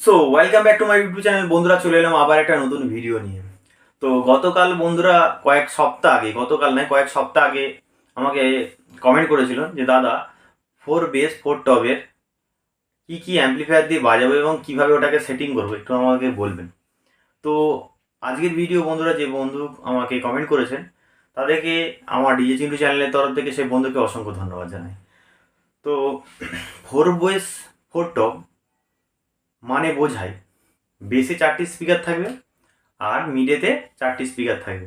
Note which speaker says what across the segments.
Speaker 1: So welcome back to my YouTube channel. বন্ধুরা, চলে এলাম আবার একটা নতুন ভিডিও নিয়ে। তো গতকাল বন্ধুরা কয়েক সপ্তাহ আগে আমাকে কমেন্ট করেছিল যে দাদা, 4 বেস 4 টবের কি কি অ্যাম্পলিফায়ার দিয়ে বাজাবো এবং কিভাবে ওটাকে সেটিং করবো একটু আমাকে বলবেন। তো আজকের ভিডিও বন্ধুরা, যে বন্ধু আমাকে কমেন্ট করেছেন তাদেরকে আমার ডিজে চিন্টু চ্যানেলের তরফ থেকে সেই বন্ধুকে অসংখ্য ধন্যবাদ জানাই। তো 4 বেস 4 টব মানে বোঝায় বেসে 4টি স্পিকার থাকবে আর মিডেতে 4টি স্পিকার থাকবে।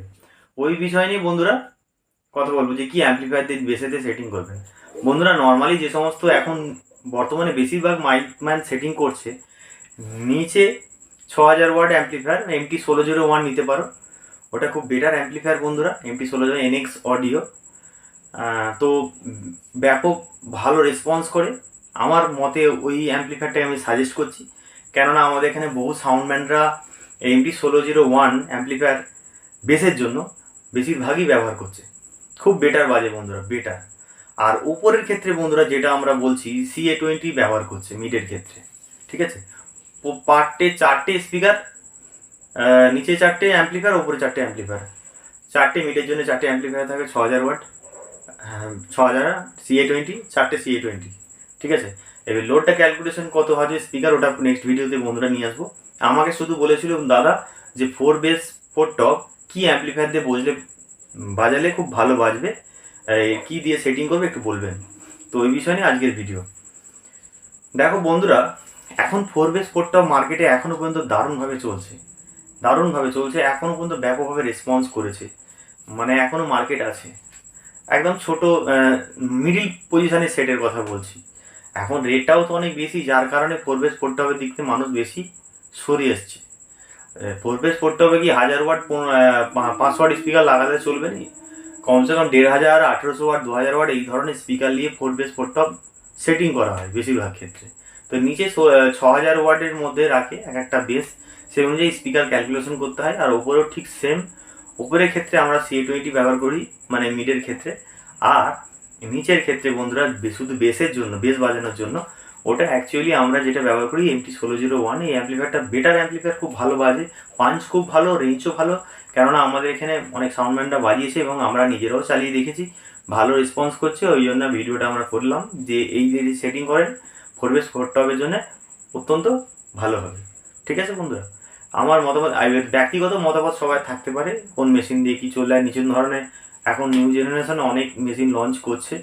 Speaker 1: ওই বিষয় নিয়ে বন্ধুরা কথা বলবো যে কি অ্যাম্পলিফায়ার দিয়ে বেসেতে সেটিং করবেন। বন্ধুরা, নর্মালি যে সমস্ত এখন বর্তমানে বেশিরভাগ মাইকম্যান সেটিং করছে, নিচে 6000 ওয়াট অ্যাম্পলিফায়ার MT1601 নিতে পারো। ওটা খুব বেটার অ্যাম্পলিফায়ার বন্ধুরা, MT1601 NX অডিও। তো ব্যাপক ভালো রেসপন্স করে। আমার মতে ওই অ্যাম্পলিফায়ারটাই আমি সাজেস্ট করছি, কেননা আমাদের এখানে বহু সাউন্ডম্যানরা MT1601 অ্যাম্পলিফায়ার বেসের জন্য বেশিরভাগই ব্যবহার করছে। খুব বেটার বাজে বন্ধুরা, বেটার। আর উপরের ক্ষেত্রে বন্ধুরা যেটা আমরা বলছি, CA20 ব্যবহার করছে মিডের ক্ষেত্রে। ঠিক আছে, পার্টে 4টে স্পিকার, নিচে 4টে অ্যাম্পলিফায়ার, উপরে 4টে অ্যাম্পলিফায়ার। 4টে মিডের জন্য 4টে অ্যাম্পলিফায়ার থাকে 6000 ওয়াট। 6000 CA20, 4টে CA20। ঠিক আছে, এবার লোডটা ক্যালকুলেশন কত হবে স্পিকার, ওটা নেক্সট ভিডিওতে বন্ধুরা নিয়ে আসবো। আমাকে শুধু বলেছিল দাদা যে 4 বেস 4 টপ কি অ্যাম্পলিফায়ার দিয়ে বাজালে খুব ভালো বাজবে, কি দিয়ে সেটিং করবে একটু বলবেন। তো ওই বিষয় নিয়ে আজকের ভিডিও। দেখো বন্ধুরা, এখন 4 বেস 4 টপ মার্কেটে এখনও পর্যন্ত দারুণভাবে চলছে, এখনও পর্যন্ত ব্যাপকভাবে রেসপন্স করেছে। মানে এখনও মার্কেট আছে। একদম ছোট মিডিল পজিশনের সেটের কথা বলছি। এখন রেটটাও তো অনেক বেশি, যার কারণে 4 বেস 4 টপের দিক থেকে মানুষ বেশি সরে এসছে। 4 বেস 4 টপে কি 1000 ওয়াট 500 ওয়াট স্পিকার লাগালে চলবে না? কমসে কম 1500, 1800 ওয়াট, 2000 ওয়াট এই ধরনের স্পিকার নিয়ে 4 বেস 4 টপ সেটিং করা হয় বেশিরভাগ ক্ষেত্রে। তো নিচে 6000 ওয়াটের মধ্যে রাখে এক একটা বেস, সেই অনুযায়ী স্পিকার ক্যালকুলেশন করতে হয়। আর ওপরেও ঠিক সেম, উপরের ক্ষেত্রে আমরা CA20 ব্যবহার করি মানে মিডের ক্ষেত্রে। আর নিচের ক্ষেত্রে বন্ধুরা শুধু বেসের জন্য, বেস বাজানোর জন্য ওটা অ্যাকচুয়ালি আমরা যেটা ব্যবহার করি MT1601। এই অ্যাম্পলিফায়ারটা বেটার অ্যাম্পলিফায়ার, খুব ভালো বাজে, পাঞ্চ খুব ভালো, রেঞ্জও ভালো। কেননা আমাদের এখানে অনেক সাউন্ডম্যানরা বাজিয়েছে এবং আমরা নিজেরাও চালিয়ে দেখেছি, ভালো রেসপন্স করছে। ওই জন্য ভিডিওটা আমরা করলাম যে এই যদি সেটিং করেন 4 বেস 4 টপের জন্য অত্যন্ত ভালো হবে। ঠিক আছে বন্ধুরা, আমার মতামত, ব্যক্তিগত মতামত সবাই থাকতে পারে কোন মেশিন দিয়ে কী চললে নিচের ধরনের। এখন নিউ জেনারেশন অনেক মেশিন লঞ্চ করছে,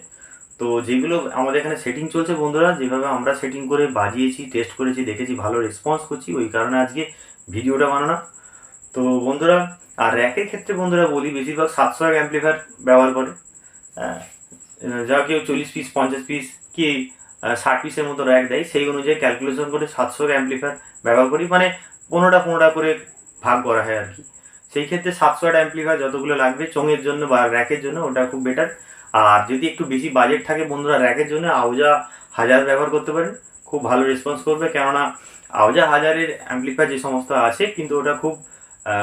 Speaker 1: তো যেগুলো আমাদের এখানে সেটিং চলছে বন্ধুরা, যেভাবে আমরা সেটিং করে বাজিয়েছি, টেস্ট করেছি, দেখেছি, ভালো রেসপন্স করছি, ওই কারণে আজকে ভিডিওটা বানানো। তো বন্ধুরা, আর র্যাকের ক্ষেত্রে বন্ধুরা বলি, বেশিরভাগ 700 অ্যাম্পলিফায়ার ব্যবহার করে। যা কেউ 40 পিস 50 পিস কি 60 পিসের মতো র্যাক দেয়, সেই অনুযায়ী ক্যালকুলেশন করে 700 অ্যাম্পলিফায়ার ব্যবহার করি, মানে 15টা করে ভাগ করা হয় আর কি। সেই ক্ষেত্রে 700 অ্যাম্পলিফায়ার যতগুলো লাগবে চোঙের জন্য বা র্যাকের জন্য, ওটা খুব বেটার। আর যদি একটু বেশি বাজেট থাকে বন্ধুরা, র্যাকের জন্য আউজা 1000 ব্যবহার করতে পারেন, খুব ভালো রেসপন্স করবে। কেননা আউজা 1000-এর অ্যাম্পলিফায়ার যে সমস্ত আছে, কিন্তু ওটা খুব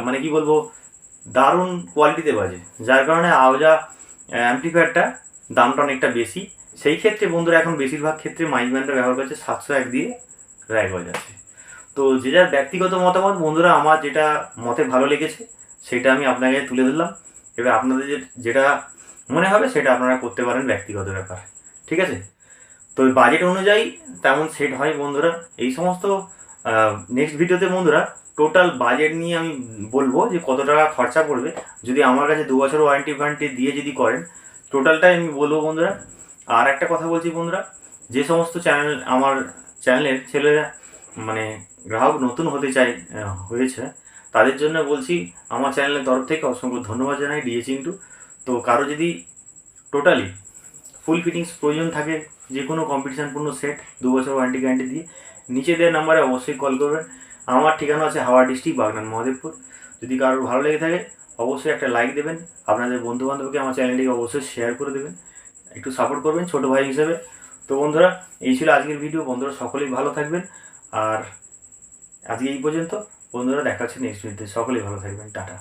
Speaker 1: মানে কি বলবো, দারুণ কোয়ালিটিতে বাজে, যার কারণে আউজা অ্যাম্পলিফায়ারটা দামটা অনেকটা বেশি। সেই ক্ষেত্রে বন্ধুরা এখন বেশিরভাগ ক্ষেত্রে মাইকম্যানটা ব্যবহার করছে 701 দিয়ে র্যাক বাজাচ্ছে। তো যে যার ব্যক্তিগত মতামত বন্ধুরা, আমার যেটা মতে ভালো লেগেছে সেটা আমি আপনাকে তুলে ধরলাম। এবার আপনাদের যেটা মনে হবে সেটা আপনারা করতে পারেন, ব্যক্তিগত ব্যাপার। ঠিক আছে, তো বাজেট অনুযায়ী তেমন সেট হয় বন্ধুরা। এই সমস্ত নেক্সট ভিডিওতে বন্ধুরা টোটাল বাজেট নিয়ে আমি বলবো যে কত টাকা খরচা পড়বে যদি আমার কাছে 2 বছর ওয়ারেন্টি দিয়ে যদি করেন, টোটালটাই আমি বলবো বন্ধুরা। আর একটা কথা বলছি বন্ধুরা, যে সমস্ত আমার চ্যানেলের ছেলেরা মানে গ্রাহক নতুন হতে হয়েছে, তাদের জন্য বলছি আমার চ্যানেলের তরফ থেকে অসংখ্য ধন্যবাদ জানাই ডিজে চিন্টু। তো কারো যদি টোটালি ফুল ফিটিংস প্রয়োজন থাকে, যে কোনো কম্পিটিশানপূর্ণ সেট 2 বছর ওয়ারেন্টি গ্যারান্টি দিয়ে, নিচে দেওয়া নাম্বারে অবশ্যই কল করবেন। আমার ঠিকানা আছে হাওড়া ডিস্ট্রিক্ট, বাগনান মহাদেবপুর। যদি কারোর ভালো লেগে থাকে অবশ্যই একটা লাইক দেবেন, আপনাদের বন্ধুবান্ধবকে আমার চ্যানেলটিকে অবশ্যই শেয়ার করে দেবেন, একটু সাপোর্ট করবেন ছোটো ভাই হিসেবে। তো বন্ধুরা, এই ছিল আজকের ভিডিও। বন্ধুরা সকলেই ভালো থাকবেন, আর আজকে এই পর্যন্ত বন্ধুরা, দেখা হচ্ছে নেক্সট ভিডিওতে। সকলেই ভালো থাকবেন, টাটা।